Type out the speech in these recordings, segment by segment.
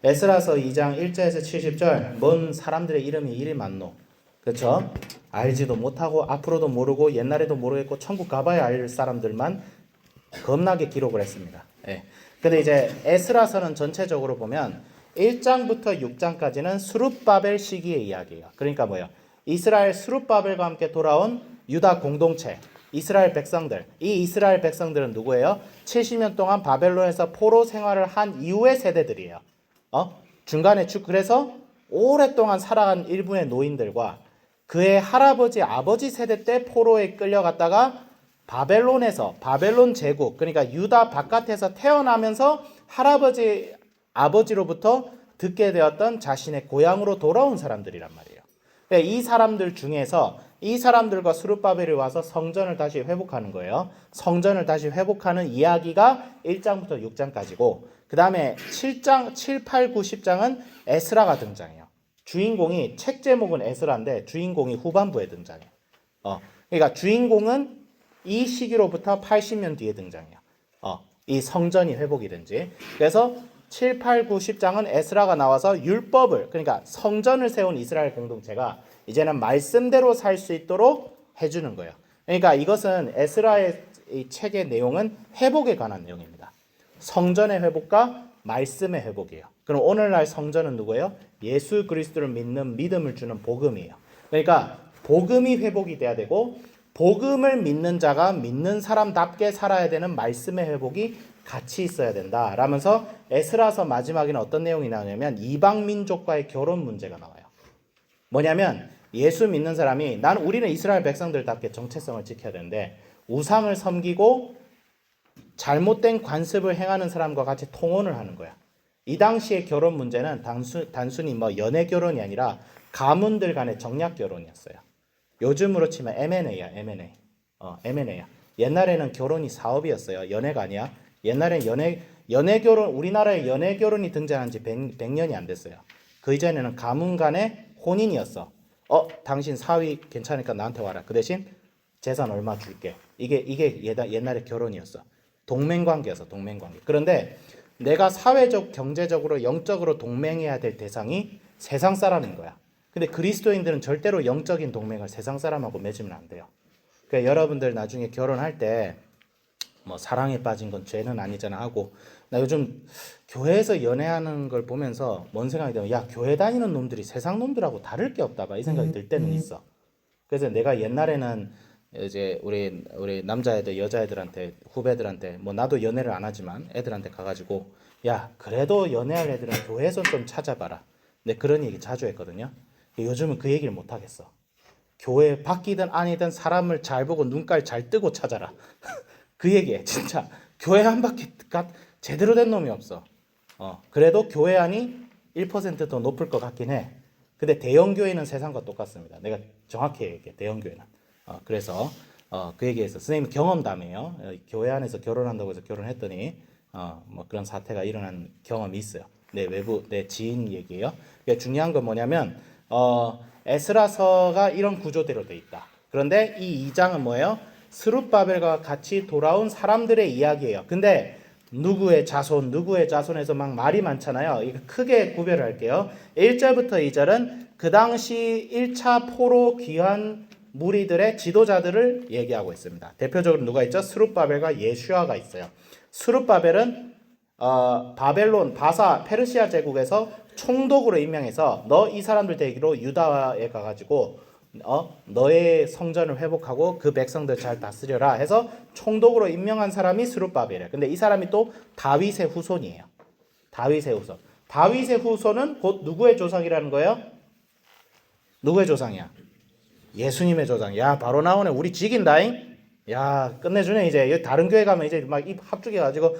에스라서 2장 1절에서 70절 뭔 사람들의 이름이 이리 많노. 그렇죠? 알지도 못하고 앞으로도 모르고 옛날에도 모르겠고 천국 가봐야 알 사람들만 겁나게 기록을 했습니다. 예. 근데 이제 에스라서는 전체적으로 보면 1장부터 6장까지는 스룹바벨 시기의 이야기예요. 그러니까 뭐예요? 이스라엘 스룹바벨과 함께 돌아온 유다 공동체, 이스라엘 백성들. 이 이스라엘 백성들은 누구예요? 70년 동안 바벨론에서 포로 생활을 한 이후의 세대들이에요. 중간에 그래서 오랫동안 살아간 일부의 노인들과 그의 할아버지, 아버지 세대 때 포로에 끌려갔다가 바벨론에서, 바벨론 제국, 그러니까 유다 바깥에서 태어나면서 할아버지, 아버지로부터 듣게 되었던 자신의 고향으로 돌아온 사람들이란 말이에요. 그러니까 이 사람들 중에서 이 사람들과 스룹바벨이 와서 성전을 다시 회복하는 거예요. 성전을 다시 회복하는 이야기가 1장부터 6장까지고, 그 다음에 7장, 7, 8, 9, 10장은 에스라가 등장해요. 주인공이, 책 제목은 에스라인데 주인공이 후반부에 등장해요. 그러니까 주인공은 이 시기로부터 80년 뒤에 등장해요. 이 성전이 회복이 된지. 그래서 7, 8, 9, 10장은 에스라가 나와서 율법을, 그러니까 성전을 세운 이스라엘 공동체가 이제는 말씀대로 살 수 있도록 해주는 거예요. 그러니까 이것은 에스라의 이 책의 내용은 회복에 관한 내용입니다. 성전의 회복과 말씀의 회복이에요. 그럼 오늘날 성전은 누구예요? 예수 그리스도를 믿는 믿음을 주는 복음이에요. 그러니까 복음이 회복이 돼야 되고 복음을 믿는 자가 믿는 사람답게 살아야 되는 말씀의 회복이 같이 있어야 된다 라면서 에스라서 마지막에는 어떤 내용이 나오냐면 이방 민족과의 결혼 문제가 나와요. 뭐냐면 예수 믿는 사람이 우리는 이스라엘 백성들답게 정체성을 지켜야 되는데 우상을 섬기고 잘못된 관습을 행하는 사람과 같이 통혼을 하는 거야. 이 당시의 결혼 문제는 단순히 뭐 연애 결혼이 아니라 가문들 간의 정략 결혼이었어요. 요즘으로 치면 M&A야, M&A. M&A야. 옛날에는 결혼이 사업이었어요. 연애가 아니야. 옛날엔 연애 결혼, 우리나라에 연애 결혼이 등장한 지 100년이 안 됐어요. 그 이전에는 가문 간의 혼인이었어. 당신 사위 괜찮으니까 나한테 와라. 그 대신 재산 얼마 줄게. 이게 옛날에 결혼이었어. 동맹관계였어, 동맹관계. 그런데 내가 사회적, 경제적으로, 영적으로 동맹해야 될 대상이 세상 사람인 거야. 근데 그리스도인들은 절대로 영적인 동맹을 세상 사람하고 맺으면 안 돼요. 그러니까 여러분들 나중에 결혼할 때 뭐 사랑에 빠진 건 죄는 아니잖아 하고, 나 요즘 교회에서 연애하는 걸 보면서 뭔 생각이 들면, 야, 교회 다니는 놈들이 세상 놈들하고 다를 게 없다 봐, 이 생각이 들 때는 있어. 그래서 내가 옛날에는 이제 우리 남자애들, 여자애들한테, 후배들한테, 뭐 나도 연애를 안 하지만 애들한테 가가지고, 야, 그래도 연애할 애들은 교회에서 좀 찾아봐라. 근데 그런 얘기 자주 했거든요. 요즘은 그 얘기를 못 하겠어. 교회 밖이든 아니든 사람을 잘 보고 눈깔 잘 뜨고 찾아라. 그 얘기해. 진짜 교회 한 바퀴 제대로 된 놈이 없어. 그래도 교회 안이 1% 더 높을 것 같긴 해. 근데 대형교회는 세상과 똑같습니다. 내가 정확히 얘기해. 대형교회는. 그래서 그 얘기해서 선생님 경험담이에요. 교회 안에서 결혼한다고 해서 결혼했더니 뭐 그런 사태가 일어난 경험이 있어요. 내 지인 얘기예요. 중요한 건 뭐냐면 에스라서가 이런 구조대로 돼 있다. 그런데 이 2장은 뭐예요? 스룹바벨과 같이 돌아온 사람들의 이야기예요. 근데 누구의 자손에서 막 말이 많잖아요. 이거 크게 구별을 할게요. 1절부터 2절은 그 당시 1차 포로 귀환 무리들의 지도자들을 얘기하고 있습니다. 대표적으로 누가 있죠? 스룹바벨과 예슈아가 있어요. 스룹바벨은 바벨론, 페르시아 제국에서 총독으로 임명해서 너 이 사람들 대기로 유다에 가가지고 너의 성전을 회복하고 그 백성들 잘 다스려라 해서 총독으로 임명한 사람이 스룹바벨이에요. 근데 이 사람이 또 다윗의 후손이에요. 다윗의 후손. 다윗의 후손은 곧 누구의 조상이라는 거예요? 누구의 조상이야? 예수님의 조상. 야, 바로 나오네. 우리 지긴다잉. 야, 끝내주네. 이제 다른 교회 가면 이제 막 입 합죽여가지고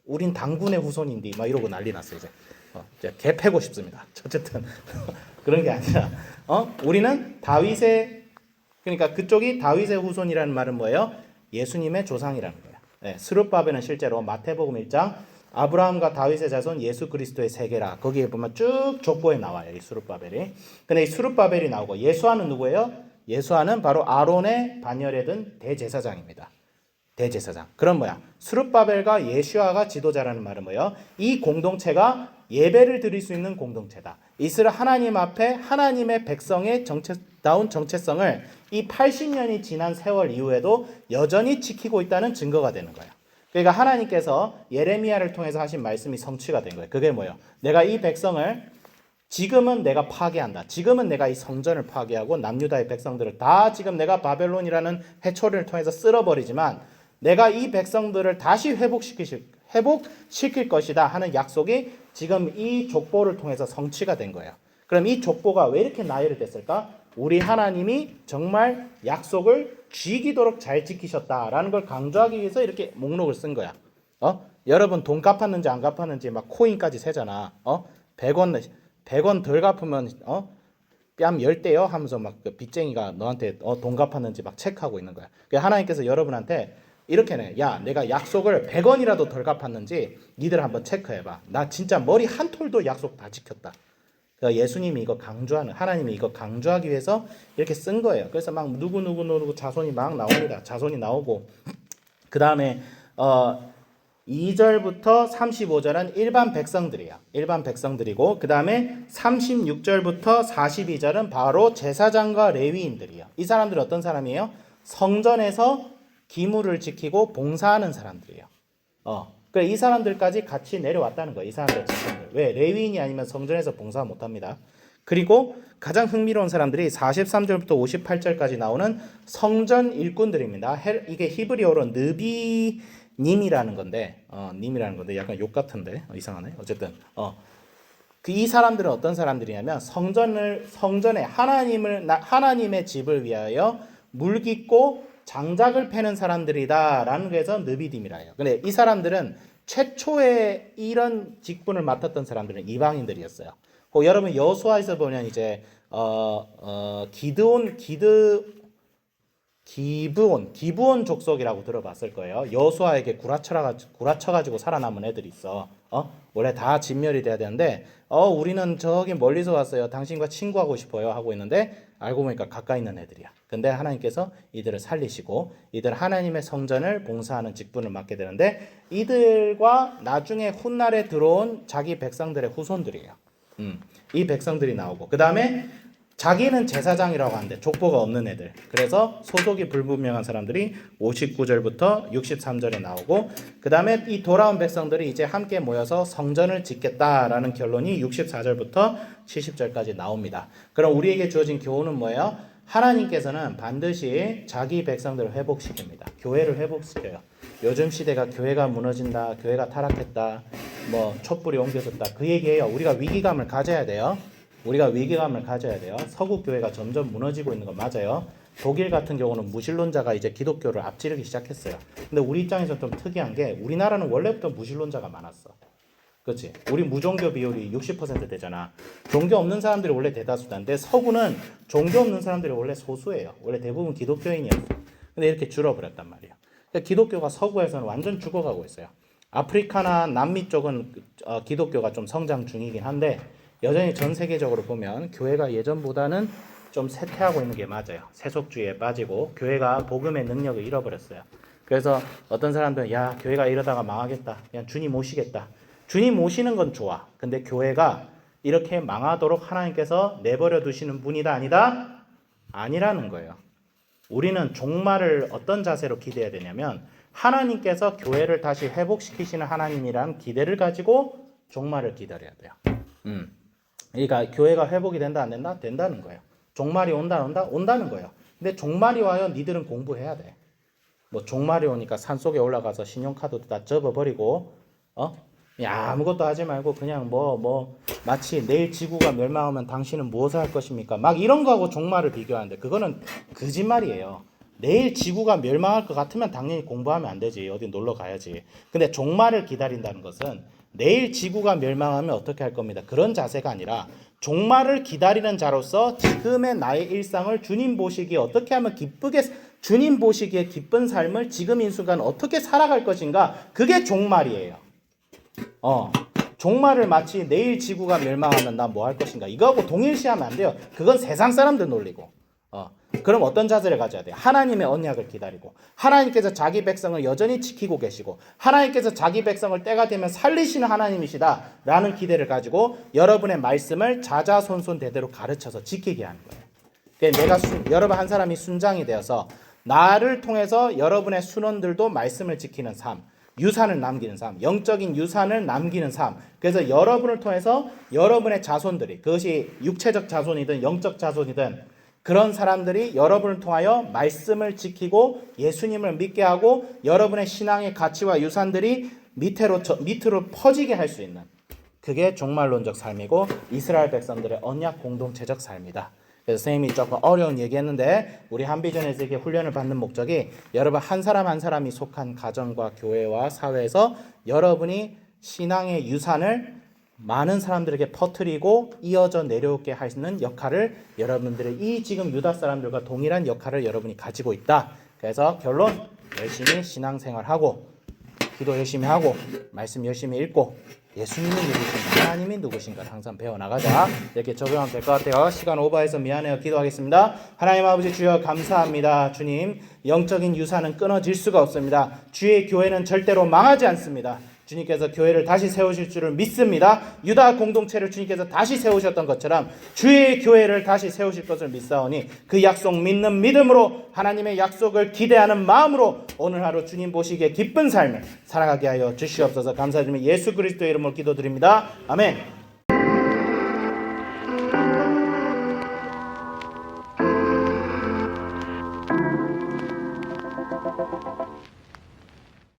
우린 당군의 후손인데 막 이러고 난리 났어. 이제 개 패고 싶습니다. 어쨌든 그런 게 아니라 우리는 그러니까 그쪽이 다윗의 후손이라는 말은 뭐예요? 예수님의 조상이라는 거예요. 네, 스룹바벨은 실제로 마태복음 1장 아브라함과 다윗의 자손 예수 그리스도의 세계라. 거기에 보면 쭉 족보에 나와요. 이 스룹바벨이. 근데 이 스룹바벨이 나오고 예수아는 누구예요? 예수아는 바로 아론의 반열에 든 대제사장입니다. 대제사장. 그럼 뭐야? 스룹바벨과 예슈아가 지도자라는 말은 뭐예요? 이 공동체가 예배를 드릴 수 있는 공동체다. 이스라엘 하나님 앞에 하나님의 백성의 정체다운 정체성을 이 80년이 지난 세월 이후에도 여전히 지키고 있다는 증거가 되는 거예요. 그러니까 하나님께서 예레미야를 통해서 하신 말씀이 성취가 된 거예요. 그게 뭐예요? 내가 이 백성을 지금은 내가 파괴한다. 지금은 내가 이 성전을 파괴하고 남유다의 백성들을 다 지금 내가 바벨론이라는 해초리를 통해서 쓸어버리지만 내가 이 백성들을 다시 회복시킬 것이다 하는 약속이 지금 이 족보를 통해서 성취가 된 거예요. 그럼 이 족보가 왜 이렇게 나열이 됐을까? 우리 하나님이 정말 약속을 쥐기도록 잘 지키셨다라는 걸 강조하기 위해서 이렇게 목록을 쓴 거야. 여러분 돈 갚았는지 안 갚았는지 막 코인까지 세잖아. 100원 덜 갚으면 뺨 10대요 하면서 막 그 빚쟁이가 너한테 돈 갚았는지 막 체크하고 있는 거야. 그러니까 하나님께서 여러분한테 이렇게는 야 내가 약속을 100원이라도 덜 갚았는지 니들 한번 체크해봐. 나 진짜 머리 한 톨도 약속 다 지켰다. 그러니까 예수님이 이거 강조하는 하나님이 이거 강조하기 위해서 이렇게 쓴 거예요. 그래서 막 누구 자손이 막 나옵니다. 자손이 나오고 그 다음에 2절부터 35절은 일반 백성들이에요. 일반 백성들이고 그 다음에 36절부터 42절은 바로 제사장과 레위인들이에요. 이 사람들은 어떤 사람이에요? 성전에서 기물을 지키고 봉사하는 사람들이에요. 그래 이 사람들까지 같이 내려왔다는 거예요. 이 사람들 자신들. 왜? 레위인이 아니면 성전에서 봉사 못합니다. 그리고 가장 흥미로운 사람들이 43절부터 58절까지 나오는 성전 일꾼들입니다. 이게 히브리어로 느비님이라는 건데, 님이라는 건데 약간 욕 같은데 이상하네. 어쨌든 이 사람들은 어떤 사람들이냐면 성전에 하나님의 집을 위하여 물 깃고 장작을 패는 사람들이다라는 거에서 느비딤이라 해요. 근데 이 사람들은 최초에 이런 직분을 맡았던 사람들은 이방인들이었어요. 여러분 여호수아에서 보면 이제 기브온 족속이라고 들어봤을 거예요. 여호수아에게 구라쳐가지고 살아남은 애들이 있어. 원래 다 진멸이 돼야 되는데 우리는 저기 멀리서 왔어요. 당신과 친구하고 싶어요 하고 있는데 알고 보니까 가까이 있는 애들이야. 근데 하나님께서 이들을 살리시고 이들 하나님의 성전을 봉사하는 직분을 맡게 되는데 이들과 나중에 훗날에 들어온 자기 백성들의 후손들이에요. 이 백성들이 나오고 그 다음에 자기는 제사장이라고 하는데 족보가 없는 애들. 그래서 소속이 불분명한 사람들이 59절부터 63절에 나오고 그 다음에 이 돌아온 백성들이 이제 함께 모여서 성전을 짓겠다라는 결론이 64절부터 70절까지 나옵니다. 그럼 우리에게 주어진 교훈은 뭐예요? 하나님께서는 반드시 자기 백성들을 회복시킵니다. 교회를 회복시켜요. 요즘 시대가 교회가 무너진다, 교회가 타락했다, 뭐 촛불이 옮겨졌다 그 얘기예요. 우리가 위기감을 가져야 돼요. 우리가 위기감을 가져야 돼요. 서구 교회가 점점 무너지고 있는 건 맞아요. 독일 같은 경우는 무신론자가 이제 기독교를 앞지르기 시작했어요. 근데 우리 입장에서 좀 특이한 게 우리나라는 원래부터 무신론자가 많았어. 그렇지? 우리 무종교 비율이 60% 되잖아. 종교 없는 사람들이 원래 대다수다인데 서구는 종교 없는 사람들이 원래 소수예요. 원래 대부분 기독교인이었어. 근데 이렇게 줄어버렸단 말이에요. 그러니까 기독교가 서구에서는 완전 죽어가고 있어요. 아프리카나 남미 쪽은 기독교가 좀 성장 중이긴 한데 여전히 전 세계적으로 보면 교회가 예전보다는 좀 쇠퇴하고 있는 게 맞아요. 세속주의에 빠지고 교회가 복음의 능력을 잃어버렸어요. 그래서 어떤 사람들은 야 교회가 이러다가 망하겠다. 그냥 주님 오시겠다. 주님 오시는 건 좋아. 근데 교회가 이렇게 망하도록 하나님께서 내버려 두시는 분이다 아니다? 아니라는 거예요. 우리는 종말을 어떤 자세로 기대해야 되냐면 하나님께서 교회를 다시 회복시키시는 하나님이라는 기대를 가지고 종말을 기다려야 돼요. 그러니까 교회가 회복이 된다 안 된다? 된다는 거예요. 종말이 온다 안 온다? 온다는 거예요. 근데 종말이 와요. 니들은 공부해야 돼. 뭐 종말이 오니까 산속에 올라가서 신용카드도 다 접어버리고 아무것도 하지 말고 그냥 마치 내일 지구가 멸망하면 당신은 무엇을 할 것입니까? 막 이런 거하고 종말을 비교하는데 그거는 거짓말이에요. 내일 지구가 멸망할 것 같으면 당연히 공부하면 안 되지. 어디 놀러 가야지. 근데 종말을 기다린다는 것은 내일 지구가 멸망하면 어떻게 할 겁니다. 그런 자세가 아니라 종말을 기다리는 자로서 지금의 나의 일상을 주님 보시기에 어떻게 하면 주님 보시기에 기쁜 삶을 지금 이 순간 어떻게 살아갈 것인가. 그게 종말이에요. 종말을 마치 내일 지구가 멸망하면 나 뭐 할 것인가. 이거하고 동일시하면 안 돼요. 그건 세상 사람들 논리고. 그럼 어떤 자세를 가져야 돼요? 하나님의 언약을 기다리고 하나님께서 자기 백성을 여전히 지키고 계시고 하나님께서 자기 백성을 때가 되면 살리시는 하나님이시다 라는 기대를 가지고 여러분의 말씀을 자자손손대대로 가르쳐서 지키게 하는 거예요. 그러니까 여러분 한 사람이 순장이 되어서 나를 통해서 여러분의 순원들도 말씀을 지키는 삶, 유산을 남기는 삶, 영적인 유산을 남기는 삶. 그래서 여러분을 통해서 여러분의 자손들이, 그것이 육체적 자손이든 영적 자손이든 그런 사람들이 여러분을 통하여 말씀을 지키고 예수님을 믿게 하고 여러분의 신앙의 가치와 유산들이 밑으로 퍼지게 할 수 있는, 그게 종말론적 삶이고 이스라엘 백성들의 언약 공동체적 삶이다. 그래서 선생님이 조금 어려운 얘기했는데 우리 한비전에서 이렇게 훈련을 받는 목적이 여러분 한 사람 한 사람이 속한 가정과 교회와 사회에서 여러분이 신앙의 유산을 많은 사람들에게 퍼뜨리고 이어져 내려오게 하는 역할을 여러분들의 이 지금 유다 사람들과 동일한 역할을 여러분이 가지고 있다. 그래서 결론, 열심히 신앙생활하고 기도 열심히 하고 말씀 열심히 읽고 예수님이 누구신가 하나님이 누구신가 항상 배워나가자. 이렇게 적용하면 될 것 같아요. 시간 오버해서 미안해요. 기도하겠습니다. 하나님 아버지 주여 감사합니다. 주님, 영적인 유산은 끊어질 수가 없습니다. 주의 교회는 절대로 망하지 않습니다. 주님께서 교회를 다시 세우실 줄을 믿습니다. 유다 공동체를 주님께서 다시 세우셨던 것처럼 주의 교회를 다시 세우실 것을 믿사오니 그 약속 믿는 믿음으로 하나님의 약속을 기대하는 마음으로 오늘 하루 주님 보시기에 기쁜 삶을 살아가게 하여 주시옵소서. 감사드리며 예수 그리스도의 이름으로 기도드립니다. 아멘.